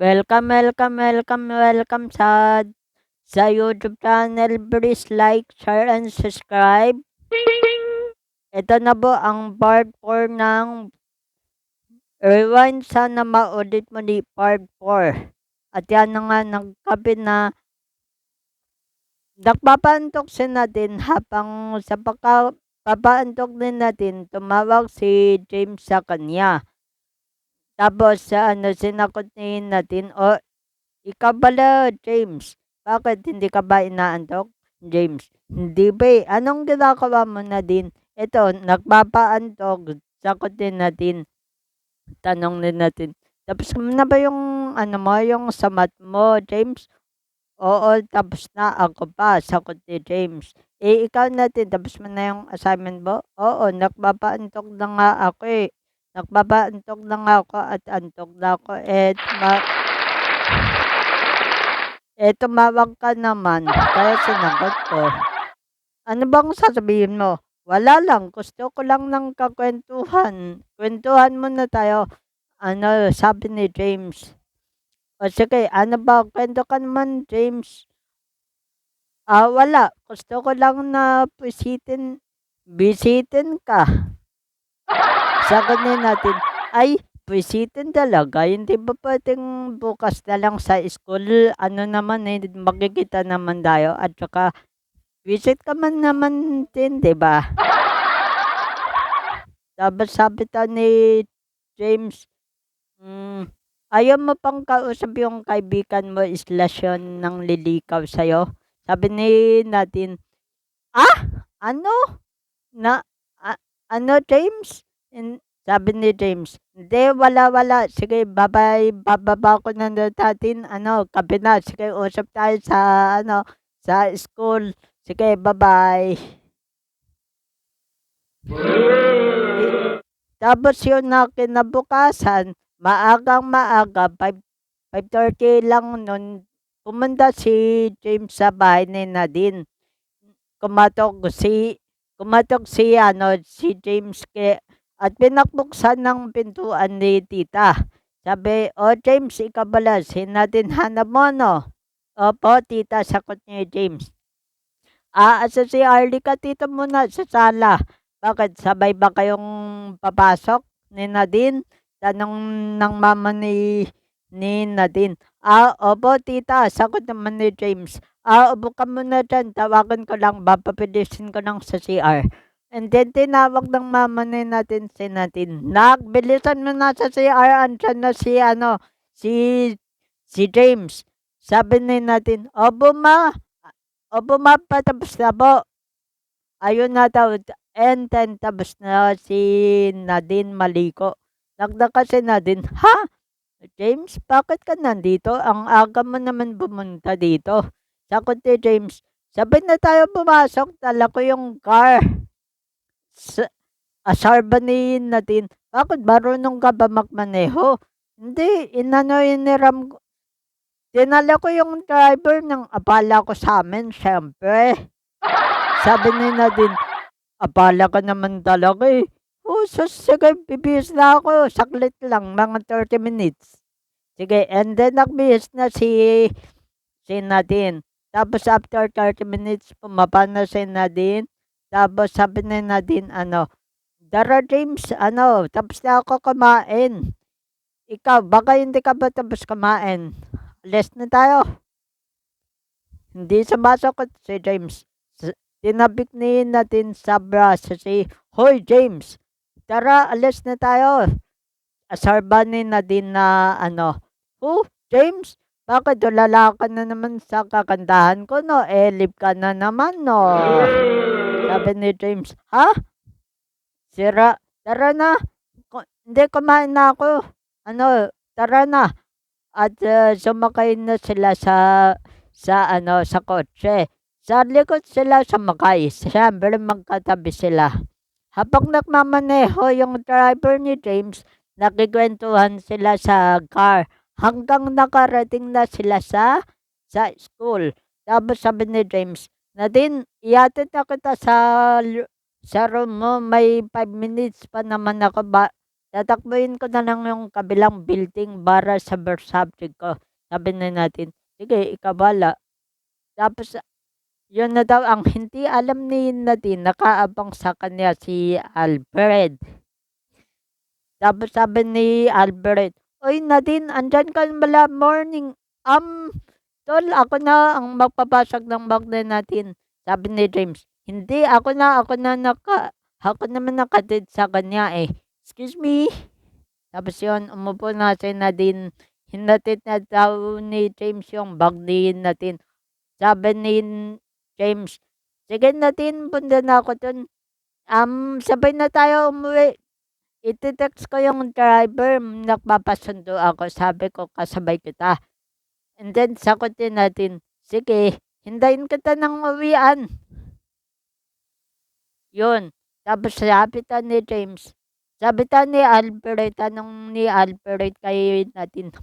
Welcome, welcome, welcome, welcome sa YouTube channel. Please like, share, and subscribe. Ito na po ang part 4 ng Rewind. Sana maulit mo ni part 4. At yan na nga nagkabi na nagpapaantok si natin habang sa pagpapaantok din natin, tumawag si James sa kanya. Tapos sinakot ni natin, ikaw pala, James. Bakit hindi ka ba inaantok, James? Hindi ba eh. Anong ginagawa mo na din? Ito, nagpapaantok. Sagutin natin. Tanong din natin. Tapos na ba yung yung samat mo, James? Oo, tapos na ako pa. Sagot ni James. Ikaw natin, tapos mo na yung assignment mo? Oo, nagpapaantok na nga ako eh. Nagpapaantok na nga ako at antok na ako. Tumawag ka naman, kaya sinagot ko. Ano bang sasabihin mo? Wala lang, gusto ko lang ng kakwentuhan. Kwentuhan muna tayo. Sabi ni James. O sige, ano ba? Kwento ka naman, James. Wala. Gusto ko lang na bisitin ka. Sagutin natin, ay, bisitin talaga. Hindi ba pwedeng bukas na lang sa school? Ano naman eh, magkikita naman tayo. At saka, visit ka man naman din, di ba? Tapos sabi ta ni James, ayaw mo pang kausap yung kaibigan mo slash yun nang lilikaw sa'yo? Sabi ni natin, ano? Na, ano James? Sabi ni James, hindi, wala. Sige, bye-bye. Bababa ko na natin. Kape na. Sige, usap tayo sa school. Sige, bye-bye. Tapos yun na kinabukasan, maaga, 5:30 lang nun, pumunta si James sa bahay ni Nadine. Kumatok si James at pinakbuksan ng pintuan ni tita. Sabi, James, ikaw pala, si Nadine hanap mo, no? Opo, tita, sagot ni James. Asa si Arlie ka, tita, muna sa sala. Bakit, sabay ba kayong papasok ni Nadine? Tanong ng mama ni Nadine. Opo, tita, sagot naman ni James. Upo ka muna dyan, tawagan ko lang, papapilisin ko lang sa CR. And then, tinawag ng mama ni natin si Nadine. Bilisan mo na sa CR, andyan na si James. Sabi ni Nadine, opo ma, patapos na po. Ayun na daw, and then tapos na si Nadine maliko. Nagtaka si Nadine, James, bakit ka nandito? Ang aga mo naman pumunta dito. Sagot ni James, sabay na tayo pumasok, dala ko yung car. Asar ba ni Nadine, bakit marunong ka ba magmaneho? Hindi, iniram ko. Dinala ko yung driver ng abala ko sa amin, syempre. Sabi ni Nadine, abala ka naman talaga eh. Sige, bibihis na ako. Saklit lang, mga 30 minutes. Sige, and then nagbihis na si Nadine. Tapos after 30 minutes, pumaba na si Nadine. Tapos sabi ni Nadine, Dara James, tapos na ako kumain. Ikaw, baka hindi ka ba tapos kumain? Alis na tayo. Hindi sumasagot si James. Tinabik ni natin sa braso si, Hoy James, tara, alis na tayo. Asar ba ni Nadine na James, bakit tulala ka na naman sa kakantahan ko, no? Live ka na naman, no? Sabi ni James, Sira, tara na. Hindi, kumain na ako. Tara na. At sumakay na sila sa kotse. Sa likod sila sumakay. Siyempre magkatabi sila. Habang nagmamaneho yung driver ni James, nakikwentuhan sila sa car. Hanggang nakarating na sila sa school. Tapos sabi ni James, Nadine, ihatid na kita sa room mo. May 5 minutes pa naman ako tatakbuhin ko na lang yung kabilang building para sa birth subject ko. Sabi na natin, sige, ikaw bahala. Tapos, yun na daw ang hindi alam ni Nadine, nakaabang sa kanya si Alfred. Tapos sabi ni Albert, "Uy Nadine, andyan ka na pala, morning. Tol, ako na ang magpapasok ng bag natin." Sabi ni James, "Hindi, ako naman nakatid sa kanya eh. Excuse me." Tapos yun, umupo na si Nadine. Hinatid na daw ni James yung bag ni Nadine. Sabi ni James, "Sige Nadine, punta na ako dun. Sabay na tayo umuwi. Ite-text ko yung driver, nagpapasundo ako." Sabi ko, "Kasabay kita." And then sagutin natin, "Sige, hintayin kita ng uwian." Yun. Tapos sabitan ni James, sabitan ni Albert, tanong ni Albert kay Nadine,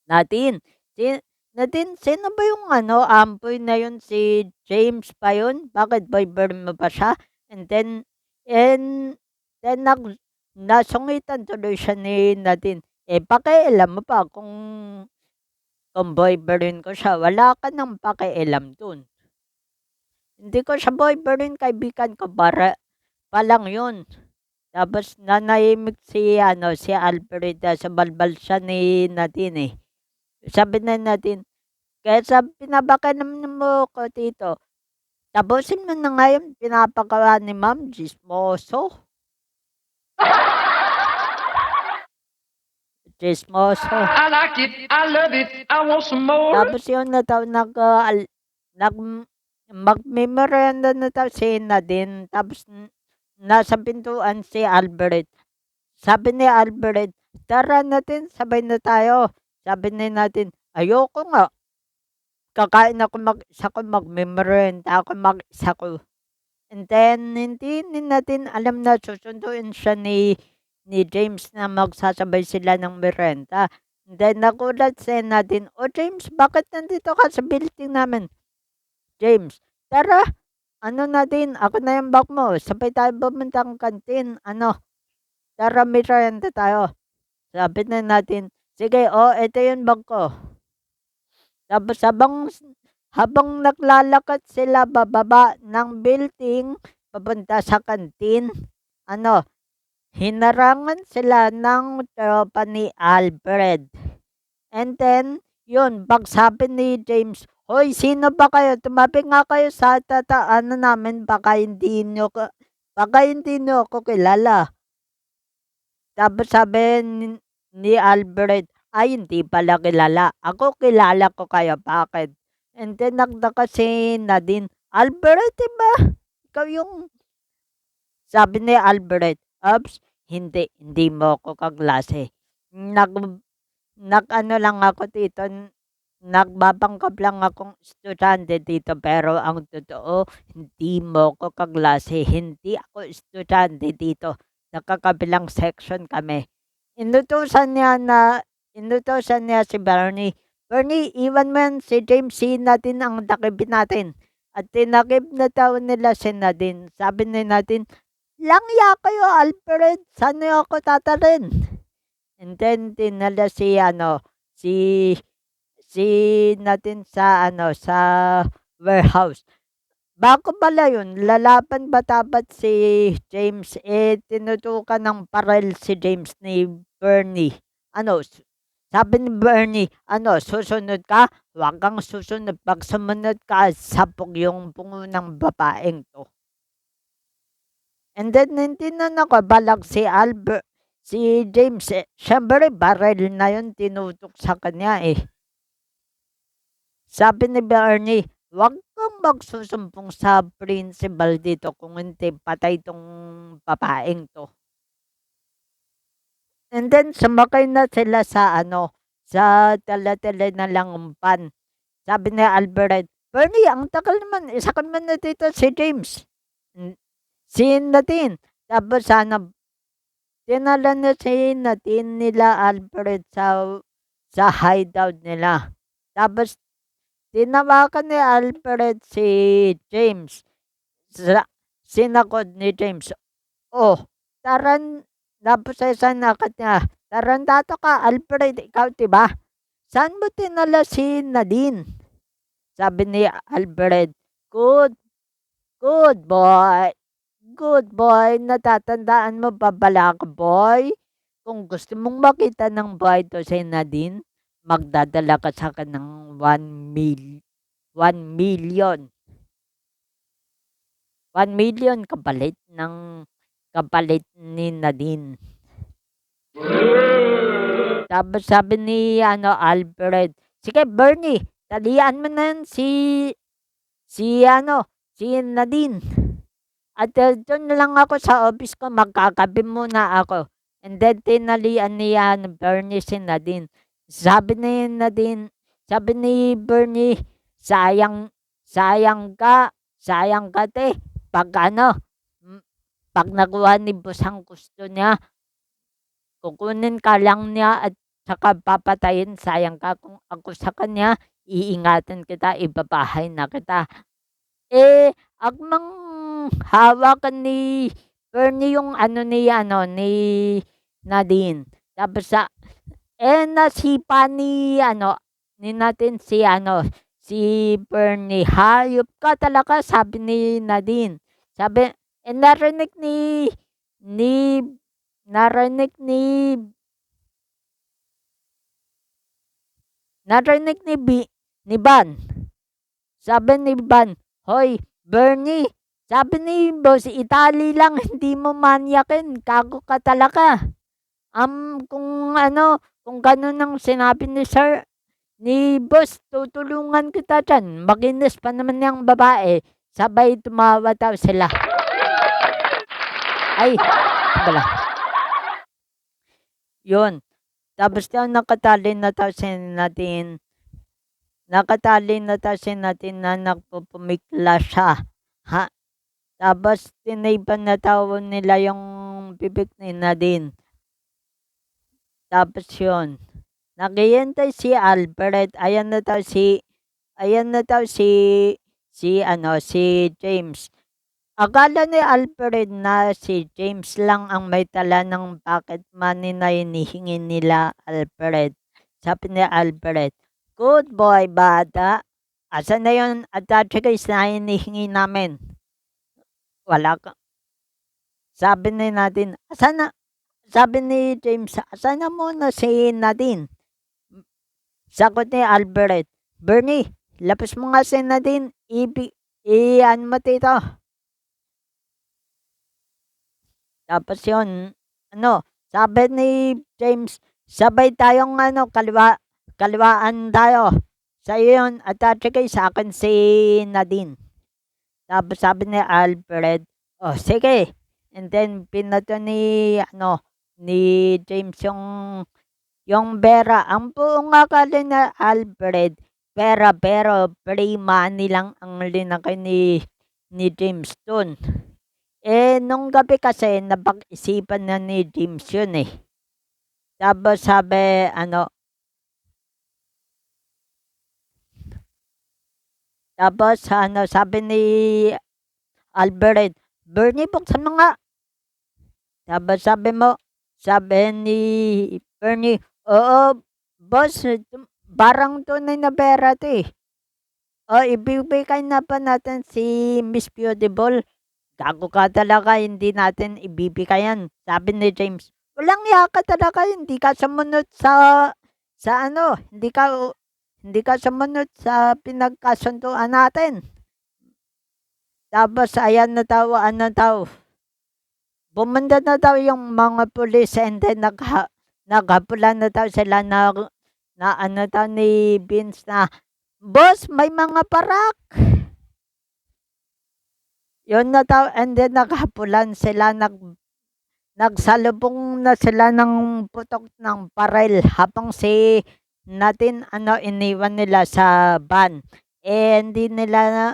"Nadine, si Nadine, sino ba yung ampoy na yun, si James pa yun? Bakit boyfriend mo ba siya?" And and then nasungitan tuloy siya ni Nadine. Pakialam mo pa kung boyfriend ko siya, wala ka ng pakialam dun. Hindi ko siya boyfriend, kaibigan ko pa lang yun. Tapos nanahimik si Alfred, sumalbal siya ni Nadine eh. Sabi na natin, "Kaysa pinapakailan mo ko dito, tapusin mo na nga yung pinapagawa ni Ma'am, Chismoso." Chismoso. I like it, I love it, I want some more. Tapos yun na daw magmemeryenda na daw si Nadine. Tapos nasa pintuan si Albert. Sabi ni Albert, "Tara natin, sabay na tayo." Sabi ni Nadine, "Ayoko nga. Kakain ako mag-isa ko, magmemeryenda ako mag-isa ko." And then hindi ni Nadine alam na susunduin siya ni James na magsasabay sila ng merienda. And then nagulat si Nadine, "Oh James, bakit nandito ka sa building namin?" "James, tara, Nadine, ako na yung bag mo, sabay tayo pumuntang kantin, tara merienda tayo." Sabi na natin, "Sige, ito yung bag ko." Tapos habang naglalakad sila bababa ng building papunta sa kantin, hinarangan sila ng tropa ni Alfred. And then, yun, pagsabi ni James, "Hoy, sino ba kayo? Tumabi nga kayo sa namin, baka hindi nyo ako kilala." Tapos sabi ni Albert, "Ay, hindi pala kilala. Ako kilala ko kayo, bakit?" And then nagtaka si Nadine, "Albert, diba? Ikaw yung..." Sabi ni Albert, "Oops, hindi mo ako kaklase. Nag-ano lang ako dito, nagbabanggap lang akong estudyante dito, pero ang totoo, hindi mo ko kaklase, hindi ako estudyante dito, nakakabilang section kami." Inutusan niya si Bernie, "Bernie, iwan mo yan si James, si Nadine ang takipin natin." At tinakip na daw nila si Nadine. Sabi ni Nadine, "Langya kayo, Alfred, saan niyo ako tatalin?" And then dinala si Nadine sa warehouse. Bago pala yun, lalaban ba dapat si James, tinutukan ng baril si James ni Bernie. Sabi ni Bernie, "Susunod ka? Huwag kang susunod. Pag sumunod ka, sabog yung bungo ng babaeng to." And then hindi na nakabalag si James. Siyempre, baril na yun tinutok sa kanya eh. Sabi ni Bernie, "Huwag kang magsusumbong sa principal dito, kung hindi patay tong babaeng to." And then sumakay na sila sa tala-tala na langumpan. Sabi ni Albert, "Bernie, ang tagal naman, isa ka naman na dito si James." Si Nadine. Tapos dinala na si Nadine nila Albert sa hideout nila. Tapos tinawagan ni Alfred si James. Sinagot ni James, "Oh, tara Tapos ay sabi niya, "Tarantado ka Alfred, ikaw 'di ba? Saan mo dinala si Nadine?" Sabi ni Alfred, "Good, good boy, good boy, natatandaan mo pa pala ako boy? Kung gusto mong makita ng buhay 'to si Nadine, magdadala ka sa'kin ng 1,000,000. 1,000,000 kapalit ni Nadine." Tapos sabi ni Alfred, "Sige Bernie, talian mo na yan si Nadine. At dun lang ako sa office ko, magkakape muna ako." And then tinalian ni Bernie si Nadine. Sabi ni Bernie, "Sayang, sayang ka te. Pag pag nakuha ni boss ang gusto niya, kukunin ka lang niya at saka papatayin, sayang ka. Kung ako sa kanya, iingatan kita, ibabahay na kita." Akmang hawakan ni Bernie yung ni Nadine. Tapos nasipa ni natin si Bernie, "Hayop ka talaga," sabi ni Nadine. Sabi, narinig ni narinig ni narinig ni ni Van. Sabi ni Van, "Hoy, Bernie, sabi ni boss, itali lang, hindi mo manyakin, gago ka talaga. Kung ganun ang sinabi ni boss, tutulungan kita dyan. Makinis pa naman yung babae." Sabay tumawa daw sila. Ay, bala. Yun. Tapos daw nakatali na daw si Nadine. Nakatali na daw si Nadine na nagpupumikla siya. Ha? Tapos tinipan na daw nila yung bibig ni Nadine. Tapos yun. Naghihintay si Alfred. Ayan na daw si James. Akala ni Alfred na si James lang ang may tala ng pocket money na hinihingi nila Alfred. Sabi ni Alfred, "Good boy, bata. Asan na yun attache case na hinihingi namin?" "Wala ka." Sabi ni Nadine, sabi ni James, "Asan na muna si Nadine?" Sagot ni Alfred, "Bernie, labas mo nga si Nadine. Mo dito." Tapos yun, sabi ni James, "Sabay tayong kaliwaan tayo. Sa'yo yun, attache case, sa akin si Nadine." Tapos sabi ni Alfred, "Oh, sige." And then pinato ni James yung pera. Ang buong akala ni Alfred, pera, pero free money lang ang linakay ni James dun. Nung gabi kasi napag-isipan na ni James yun eh. Tapos sabi sabi ni Alfred, "Bernie, buksan mo nga." Tapos sabi ni Bernie, "Oo, boss, parang tunay na pera to eh. Ibibigay na pa natin si Miss Beautiful." "Gago ka talaga, hindi natin ibibigay yan," sabi ni James. "Walang iya ka talaga, hindi ka sumunod hindi ka sumunod sa pinagkasunduan natin." Tapos ayan na daw, pumunta na daw yung mga pulis, and then naghapulan na daw sila na ni Vince na, "Boss, may mga parak." Yun na daw, and then naghapulan sila, nagsalubong na sila ng putok ng baril habang si Nadine iniwan nila sa van. Hindi nila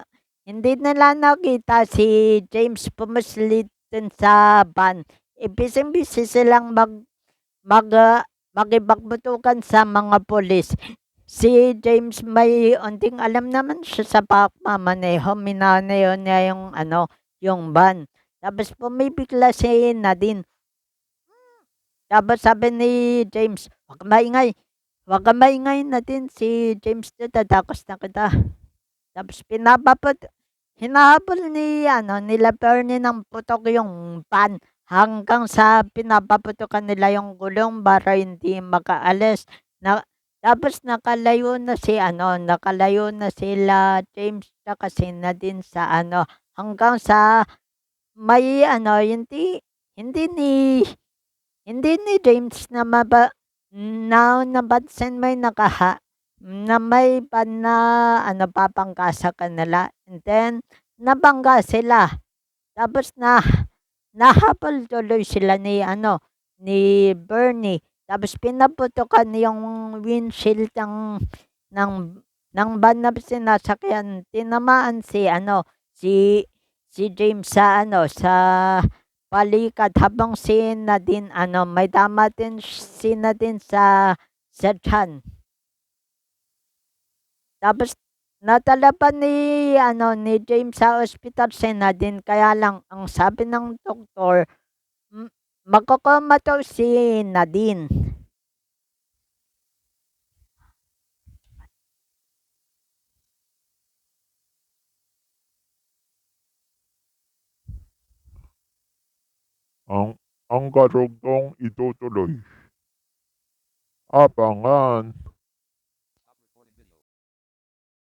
nakita si James pumuslit din sa van. Busy silang makipagbutukan sa mga pulis. Si James may unting alam naman siya sa pagmamaneho, minaneho niya yung van. Tapos pumipigla si Nadine. Tapos sabi ni James, "Wag kang maingay, wag kang maingay Nadine, si James dito tatakos na kita." Tapos hinahabol ni ano, nila Bernie ng putok yung pan hanggang sa pinapaputukan nila yung gulong para hindi makaalis. Na tapos nakalayo na sila James tsaka si Nadine sa ano, hanggang sa may ano, hindi ni hindi ni James na napansin na may van na ano, papangga sa kanila and then nabangga sila. Tapos nahabol tuloy sila ni ano, ni Bernie. Tapos pinaputukan yung windshield ng ng van na sinasakyan. Tinamaan si ano, si James sa ano, sa balikat habang si Nadine ano, may tama din si Nadine sa tiyan. Tapos nadala pa ni ano, ni James sa ospital si Nadine kaya lang ang sabi ng doktor, magko-coma daw si Nadine. Ang karugtong itutuloy. Abangan.